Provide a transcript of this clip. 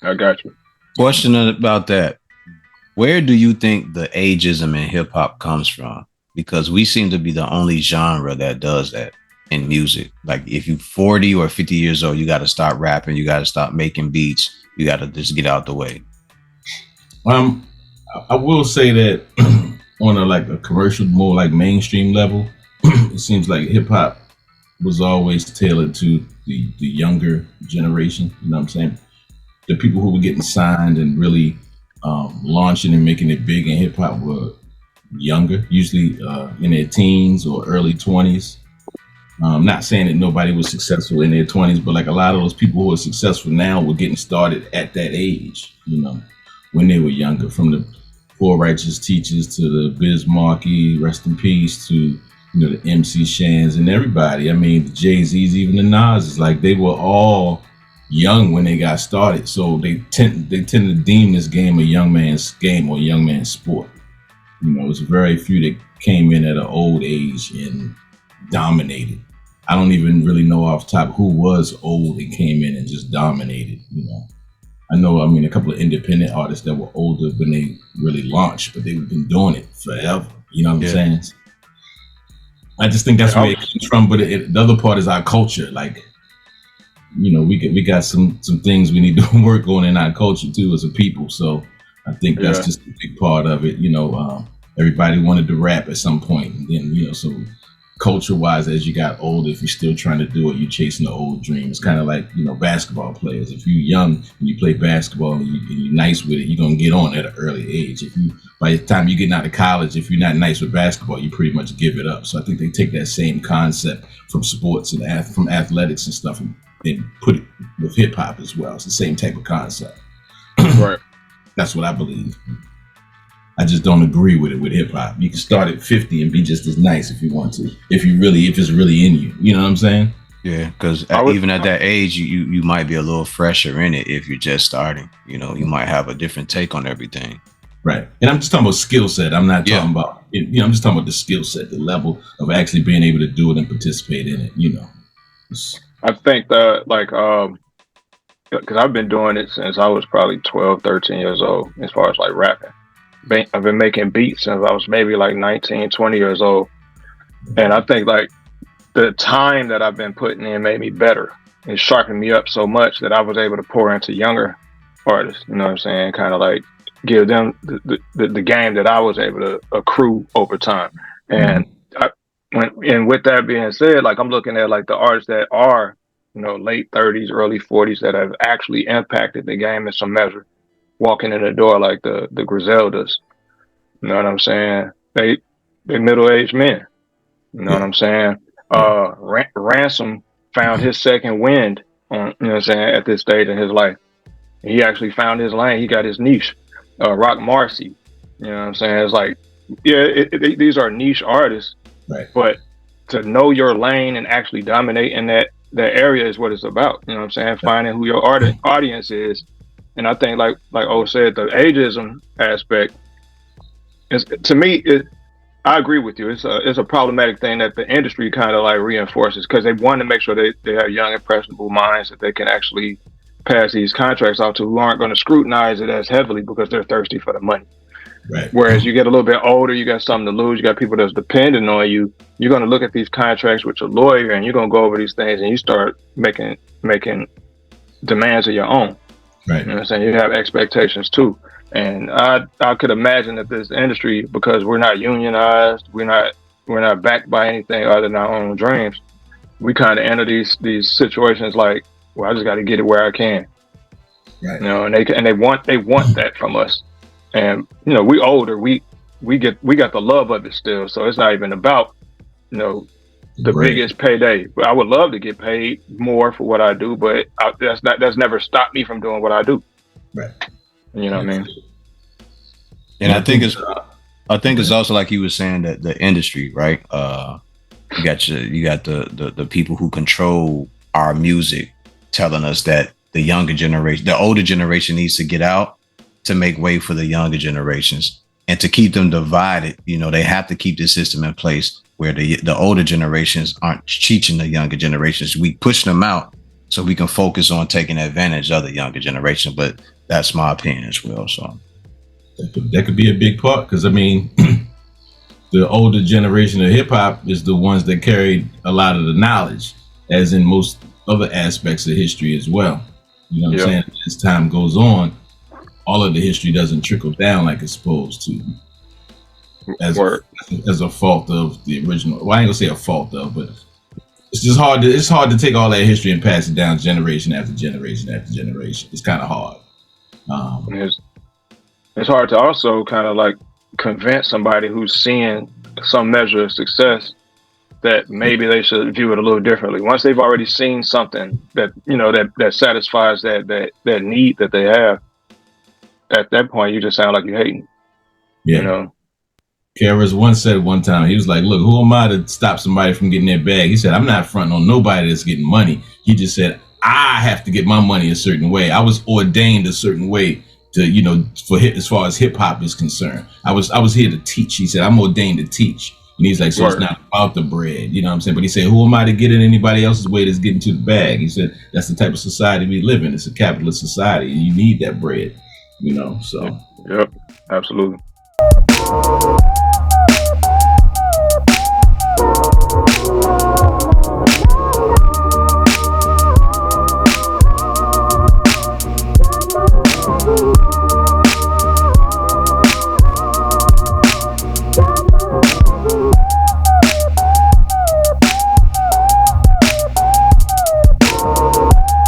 I got you. Question about that. Where do you think the ageism in hip hop comes from? Because we seem to be the only genre that does that in music. Like if you 40 or 50 years old, you got to stop rapping, you got to stop making beats, you got to just get out the way. Um, I will say that on a like a commercial, more like mainstream level, it seems like hip hop was always tailored to the younger generation. You know what I'm saying? The people who were getting signed and really launching and making it big in hip hop were younger, usually in their teens or early 20s. Not saying that nobody was successful in their 20s, but like a lot of those people who are successful now were getting started at that age, you know, when they were younger, from the Poor Righteous Teachers to the Biz Markie, rest in peace, to, you know, the MC Shans and everybody. I mean, the Jay-Z's, even the Nas, like they were all young when they got started. So they tend to deem this game a young man's game or a young man's sport. You know, it's very few that came in at an old age and dominated. I don't even really know off top who was old and came in and just dominated. You know, I know. I mean, a couple of independent artists that were older when they really launched, but they've been doing it forever. You know what I'm Yeah. saying? I just think that's Yeah, I where it was, comes from. But the other part is our culture. Like, you know, we got some things we need to work on in our culture too as a people. So I think that's yeah, just a big part of it. You know, everybody wanted to rap at some point, and then, you know, so culture wise, as you got older, if you're still trying to do it, you're chasing the old dream. It's kind of like, you know, basketball players. If you're young and you play basketball and you're nice with it, you're gonna get on at an early age. If you By the time you're getting out of college, if you're not nice with basketball, you pretty much give it up. So I think they take that same concept from sports and from athletics and stuff, and put it with hip hop as well. It's the same type of concept. right. That's what I believe. I just don't agree with it with hip hop. You can start at 50 and be just as nice if you want to, if it's really in you. You know what I'm saying? Yeah, because I would, even at that age, you might be a little fresher in it if you're just starting. You know, you might have a different take on everything. Right. And I'm just talking about skill set. I'm not Yeah, talking about, you know, I'm just talking about the skill set, the level of actually being able to do it and participate in it. You know, it's, I think that like, because I've been doing it since I was probably 12, 13 years old, as far as like rapping. I've been making beats since I was maybe like 19, 20 years old. And I think like the time that I've been putting in made me better. It sharpened me up so much that I was able to pour into younger artists. You know what I'm saying? Kind of like give them the game that I was able to accrue over time. And Mhm. I, and with that being said, like I'm looking at like the artists that are, you know, late 30s, early 40s that have actually impacted the game in some measure, walking in the door like the Griseldas. You know what I'm saying? They middle aged men. You know what Yeah. I'm saying? Yeah. Ransom found his second wind on, you know what I'm saying, at this stage in his life. He actually found his lane. He got his niche. Rock Marcy. You know what I'm saying? It's like, yeah, these are niche artists, Right. but to know your lane and actually dominate in that area is what it's about. You know what I'm saying? Finding who your audience is. And I think like O said, the ageism aspect is, to me, I agree with you. It's a problematic thing that the industry kind of like reinforces because they want to make sure they have young impressionable minds that they can actually pass these contracts out to, who aren't going to scrutinize it as heavily because they're thirsty for the money. Right. Whereas you get a little bit older, you got something to lose, you got people that's dependent on you. You're going to look at these contracts with your lawyer, and you're going to go over these things, and you start making demands of your own. Right. You know what I'm saying? You have expectations too. And I could imagine that this industry, because we're not unionized, we're not backed by anything other than our own dreams. We kind of enter these situations like, well, I just got to get it where I can, Right. you know. And they want that from us. And you know, we older, we got the love of it still. So it's not even about, you know, the Bread. biggest payday. I would love to get paid more for what I do, but that's never stopped me from doing what I do. Right. You know what I mean? Absolutely. and And I I think think, it's also like you were saying that the industry, right? You got the people who control our music telling us that the younger generation, the older generation needs to get out to make way for the younger generations and to keep them divided. You know, they have to keep this system in place where the older generations aren't teaching the younger generations. We push them out so we can focus on taking advantage of the younger generation. But that's my opinion as well. So that could be a big part, because I mean, the older generation of hip hop is the ones that carried a lot of the knowledge, as in most other aspects of history as well. You know what I'm saying? As time goes on, all of the history doesn't trickle down like it's supposed to, as a fault of the original. Well, I ain't gonna say a fault of, but it's just hard. It's hard to take all that history and pass it down generation after generation after generation. It's kind of hard. It's hard to also kind of like convince somebody who's seeing some measure of success that maybe they should view it a little differently. Once they've already seen something that, you know, that satisfies that need that they have, at that point you just sound like you're hating. Yeah. You know. Karis once said one time, he was like, look, who am I to stop somebody from getting their bag? He said, I'm not fronting on nobody that's getting money. He just said, I have to get my money a certain way. I was ordained a certain way to, you know, as far as hip hop is concerned. I was here to teach. He said, I'm ordained to teach. And he's like, so It's not about the bread, you know what I'm saying? But he said, who am I to get in anybody else's way that's getting to the bag? He said, that's the type of society we live in. It's a capitalist society, and you need that bread, you know, so. Yep, absolutely. Woo!